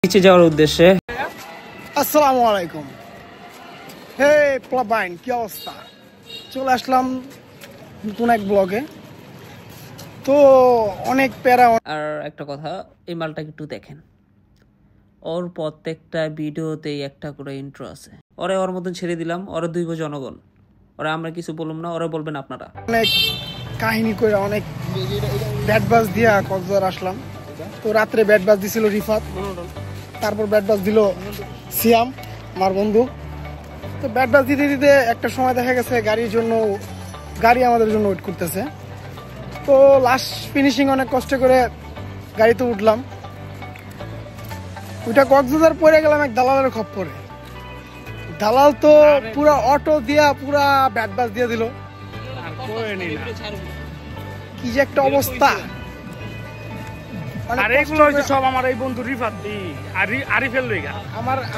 নিচে যাওয়ার উদ্দেশ্যে। আসসালামু আলাইকুম। হে প্লাবাইন, কি অবস্থা? চলে আসলাম নতুন এক ব্লগে। তো অনেক প্যারা। আর একটা কথা, এই মালটাকে একটু দেখেন, ওর প্রত্যেকটা ভিডিওতেই একটা করে ইন্ট্রো আছে। ওরে ওর মতন ছেড়ে দিলাম, ওরা দুইব জনগণ, ওরা আমরা কিছু বললাম না, ওরা বলবেন আপনারা। অনেক কাহিনী করে অনেক ব্যাট বাজ দিয়া কক্সবাজার আসলাম। তো রাত্রে ব্যাট বাজ দিছিল রিফাত, তারপর ব্যাট বাজ দিল সিয়াম আমার বন্ধু। তো ব্যাট বাজ দিতে দিতে একটা সময় দেখা গেছে গাড়ি আমাদের জন্য ওয়েট করতেছে। তো লাস্ট ফিনিশিং অনেক কষ্ট করে গাড়িতে উঠলাম। ওইটা কক্সবাজার পরে গেলাম এক দালালের খপ্পরে। দালাল তো পুরা অটো দিয়া পুরা ব্যাট বাজ দিয়ে দিল। কি যে একটা অবস্থা। আর এগুলো হচ্ছে সব আমার এই বন্ধু রিফাত দি আর আরিফেল লইগা।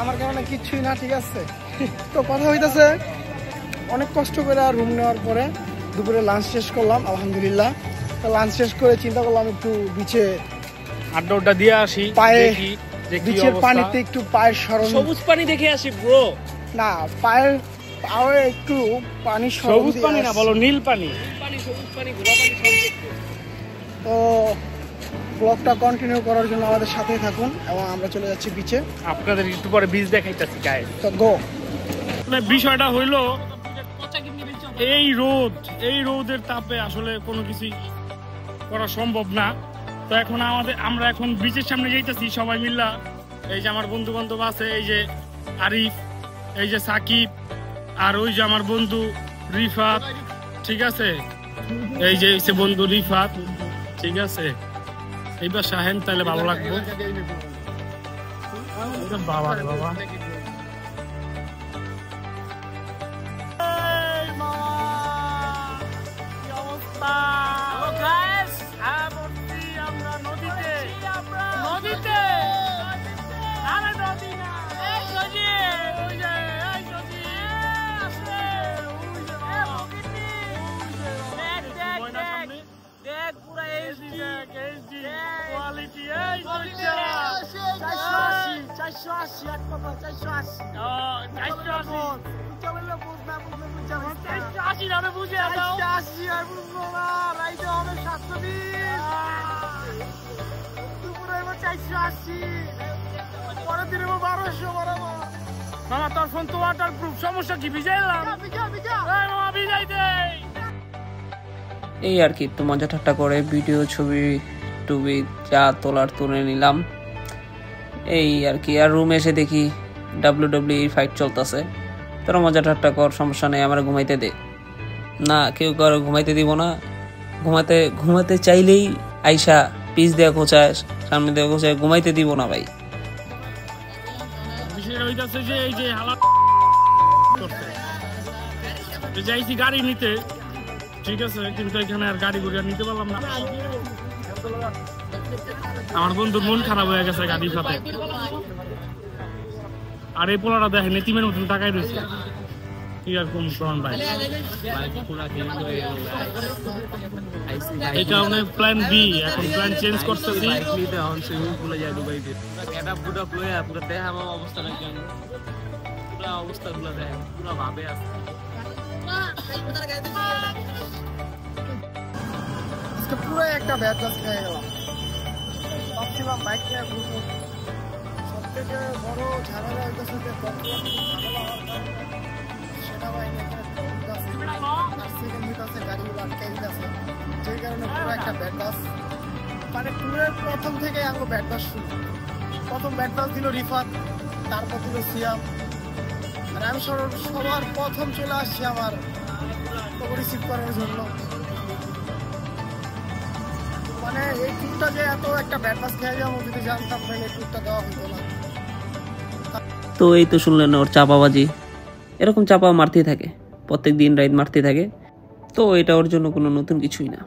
আমার কারণে কিচ্ছুই না, ঠিক আছে। তো কথা হইতাছে, অনেক কষ্ট করে রুম নেওয়ার পরে দুপুরে লাঞ্চ শেষ করলাম আলহামদুলিল্লাহ। তো লাঞ্চ শেষ করে চিন্তা করলাম একটু বিচে আড্ডা দিয়ে আসি, বিচের পানিতে একটু পায়ের সরণ, সবুজ পানি দেখে আসি ব্রো। না, পায়ের একটু পানি, সবুজ পানি না, বলো নীল পানি, সবুজ পানি, ঘোলা পানি সব দেখতে। তো ব্লগটা কন্টিনিউ করার জন্য আমাদের সাথেই থাকুন এবং আমরা চলে যাচ্ছি বিচে। আপনাদের একটু পরে বিচ দেখাইতেছি গায়ে। তো গো। বিষয়টা হইলো এই রোদের তাপে আসলে কোনো কিছুই করা সম্ভব না। তো এখন আমরা এখন বিচের সামনে যাইতেছি সবাই মিল্লা। এই যে আমার বন্ধু বান্ধব আছে, এই যে আরিফ, এই যে সাকিব, আর ওই যে আমার বন্ধু রিফাত, ঠিক আছে, এই যে বন্ধু রিফাত, ঠিক আছে। এইবার শাহেন, তাহলে ভালো লাগবে। বাবা রে বাবা, তোর ফোন তো ওয়াটার প্রুফ, সমস্যা কি? ভিজাইলাম, এই আর কি, একটু মজা ঠাট্টা করে ভিডিও ছবি টুবি যা তোলার তুলে নিলাম, এই আর কি। আর রুমে এসে দেখি WWE ফাইট চলতেছে। তোরা মজা ঠাট্টা কর, সমস্যা নেই, আমার ঘুমাইতে দে। না, কেউ কারো ঘুমাইতে দিব না। ঘুমাতে চাইলেই আইসা পিস দেওয়া খোঁচায়, সামনে দেওয়া খোঁচায়, ঘুমাইতে দিব না ভাই। যাইছি গাড়ি নিতে, ঠিক আছে, কিন্তু এখানে আর গাড়ি ঘুরে নিতে পারলাম না। আমার বন্ধুর মন খারাপ হয়ে গেছে গাড়ির সাথে। আর এই পোলাটা দেখেন এতিমের মতন টাকাই রয়েছে। কি আর কম শোন ভাই, এটা অনেক প্ল্যান বি, এখন প্ল্যান চেঞ্জ করতেছি। পুরো একটা ব্যাট বাজ খেয়ে গেলাম। ভাবছিলাম বাইক নিয়ে ঘুরবো। সব থেকে বড় ঝামেলা হইতেছে যে সেনাবাহিনী এখানে গাড়িগুলো আটকে দিতেছে, যেই কারণে পুরো একটা ব্যাট বাজ, মানে ট্যুরের প্রথম থেকে আমার ব্যাট বাজ শুরু। প্রথম ব্যাট বাজ দিল রিফাত, তারপর দিল সিয়াম, আর আমি সবার প্রথম চলে আসছি আমার রিসিভ করার জন্য। মানে এই ট্যুরটা যে এত একটা ব্যাট বাজ খেয়ে যাবো, যদি জানতাম তাহলে এই ট্যুরটা দেওয়া হতো না। তো এই তো শুনলেন ওর চাপাবাজি, এরকম চাপা মারতেই থাকে, প্রত্যেক দিন রাত মারতেই থাকে। তো এটা ওর জন্য কোনো নতুন কিছুই না।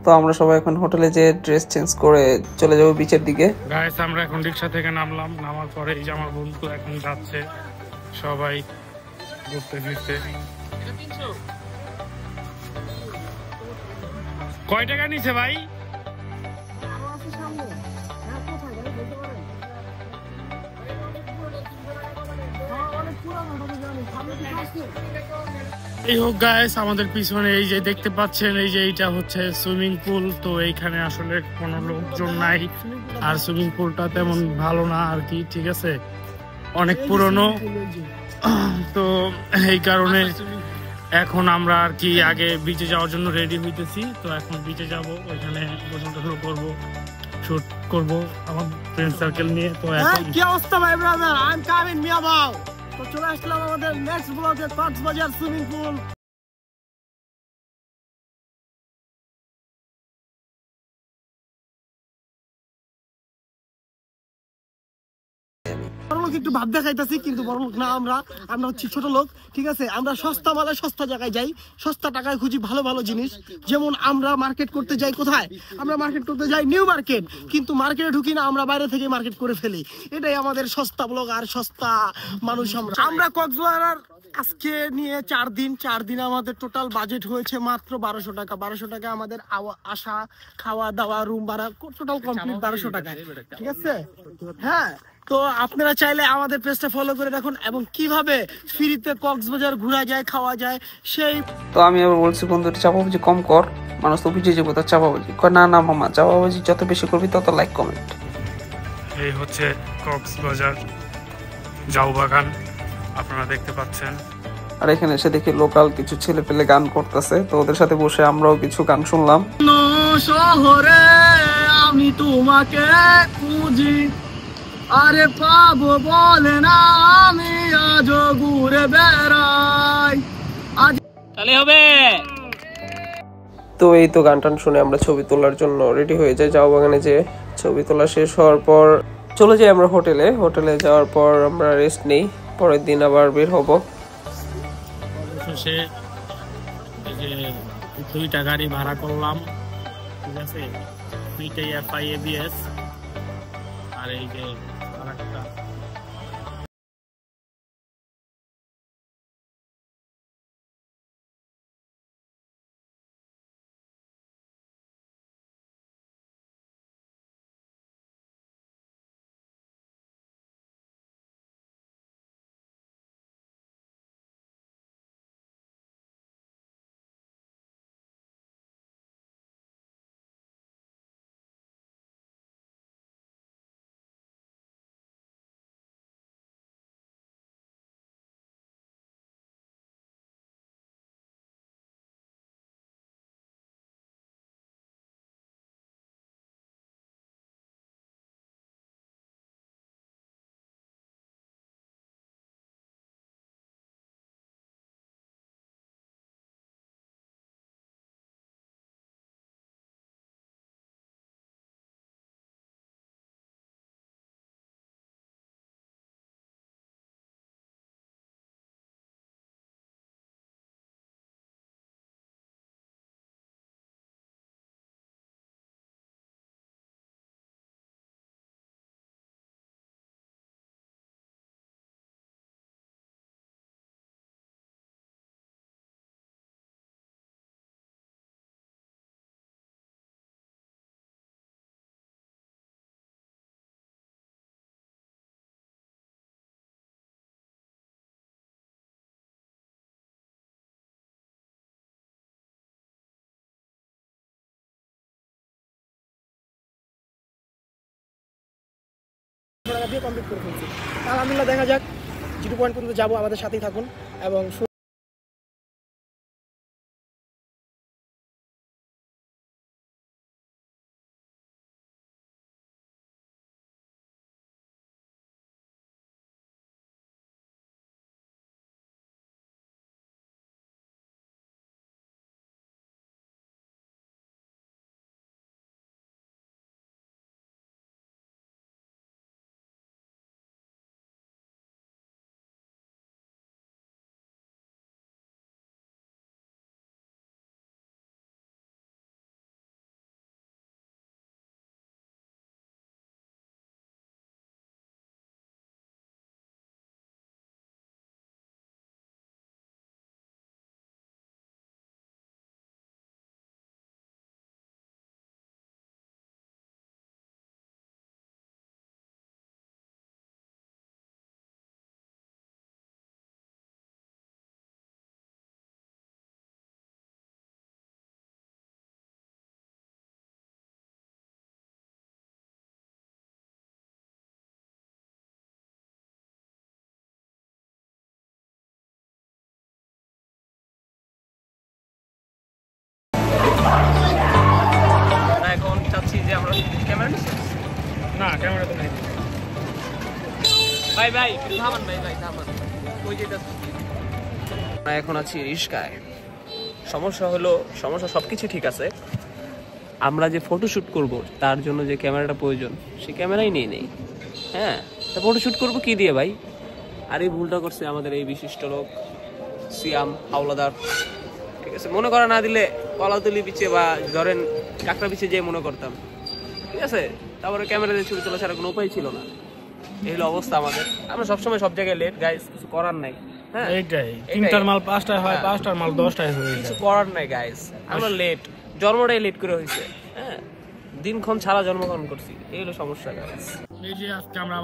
তো আমরা সবাই এখন হোটেলে যে ড্রেস চেঞ্জ করে চলে যাবো বিচের দিকে। গাইস, আমরা এখন রিক্সা থেকে নামলাম, নামার পরে এই যে আমার বন্ধু এখন যাচ্ছে, সবাই ঘুরতে ফিরতে। কয় টাকা নিছে ভাই? এই হোক গাইস, আমাদের পিছনে এই যে দেখতে পাচ্ছেন, এই যে এইটা হচ্ছে সুইমিং পুল। তো এইখানে আসলে কোনো লোকজন নাই, আর সুইমিং পুলটা তেমন ভালো না আর কি, ঠিক আছে, অনেক পুরনো। তো এই কারণে এখন আমরা আর কি আগে বিচে যাওয়ার জন্য রেডি হইতেছি। তো এখন বিচে যাব, ওইখানে গোসল টোসল করবো, শুট করবো আমার ফ্রেন্ড সার্কেল নিয়ে। তো এখন কি অবস্থা ভাই ব্রাদার, আই এম কামিং মিয়া বাউ। তো চলে আসলাম আমাদের নেক্সট ব্লগে, কক্সবাজার সুইমিং পুল। বড়লোক একটু ভাব দেখাইতেছি, কিন্তু বড়লোক না, আমরা আমরা হচ্ছি ছোট লোক, ঠিক আছে। আমরা সস্তা মালে সস্তা জায়গায় যাই, সস্তা টাকায় খুঁজি ভালো ভালো জিনিস। যেমন আমরা মার্কেট করতে যাই কোথায়, আমরা মার্কেট করতে যাই নিউ মার্কেট, কিন্তু মার্কেটে ঢুকি না, আমরা বাইরে থেকে মার্কেট করে ফেলি। এটাই আমাদের সস্তা ব্লগ আর সস্তা মানুষ। আমরা কক্সবাজার আজকে নিয়ে 4 দিন আমাদের টোটাল বাজেট হয়েছে মাত্র 1200 টাকা। 1200 টাকা আমাদের আসা, খাওয়া দাওয়া, রুম ভাড়া টোটাল কমপ্লিট 1200 টাকা, ঠিক আছে। হ্যাঁ, তো আপনারা চাইলে আমাদের পেজটা ফলো করে রাখুন, এবং কিভাবে ফ্রিতে কক্সবাজার ঘোরা যায়, খাওয়া যায় সেই। তো আমি আবার বলছি, বন্ধুটা চাপাবাজি কম কর, মানুষ তো বুঝে যাবো তার চাপাবাজি। না না মামা, চাপাবাজি যত বেশি করবি তত লাইক কমেন্ট। এই হচ্ছে কক্সবাজার জাউ বাগান, আপনারা দেখতে পাচ্ছেন। আর এখানে এসে দেখি লোকাল কিছু ছেলে পেলে গান করতেছে, তো ওদের সাথে বসে আমরাও কিছু গান শুনলাম। শহরে আমি তোমাকে খুঁজি, আরে পাবো বলে না, আমি আজও ঘুরে বেড়াই। তাহলে হবে। তো এই তো গান টান শুনে আমরা ছবি তোলার জন্য রেডি হয়ে যাই। জাউ বাগানে যে ছবি তোলা শেষ হওয়ার পর চলে যাই আমরা হোটেলে। হোটেলে যাওয়ার পর আমরা রেস্ট নেই, পরের দিন আবার বের হব। শেষে এই যে 2টা গাড়ি ভাড়া করলাম, ঠিক আছে, 2টাই FI ABS, আর এই যে আরেকটা দিয়ে কমপ্লিট করে ফেলছি। আলহামদুলিল্লাহ, দেখা যাক 0 পয়েন্ট পর্যন্ত যাবো, আমাদের সাথেই থাকুন। এবং ক্যামেরা তো নাই ভাই ভাই থামান ভাই ভাই থামান ওই যেটা আমরা এখন আছি রিস্কায়। সমস্যা সবকিছু ঠিক আছে, আমরা যে ফটোশুট করব তার জন্য যে ক্যামেরাটা প্রয়োজন সেই ক্যামেরাই নিয়ে নেই। হ্যাঁ, তা ফটোশুট করবো কি দিয়ে ভাই? আর এই ভুলটা করছে আমাদের এই বিশিষ্ট লোক সিয়াম হাওলাদার। ঠিক আছে, মনে করা না দিলে কলাতলি পিছিয়ে বা ধরেন কাঁকড়া পিছিয়ে যেয়ে মনে করতাম। ঠিক আছে, তারপরে ক্যামেরা দিয়ে ছবি তোলা ছাড়া কোনো উপায় ছিল না। এই হলো অবস্থা আমাদের। আমরা সবসময় সব জায়গায় লেট গাইস, কিছু করার নাই। হ্যাঁ, এইটাই 3টার মাল 5টায় হয়, 5টার মাল 10টায় হয়ে কিছু যায়। করার নাই গাইস, আমরা লেট, জন্মটাই লেট করে হয়েছে। হ্যাঁ, দিনক্ষণ ছাড়া জন্মগ্রহণ করছি, এই হলো সমস্যা গাইস। এই যে আজকে আমরা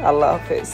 আল্লাহ হাফেজ।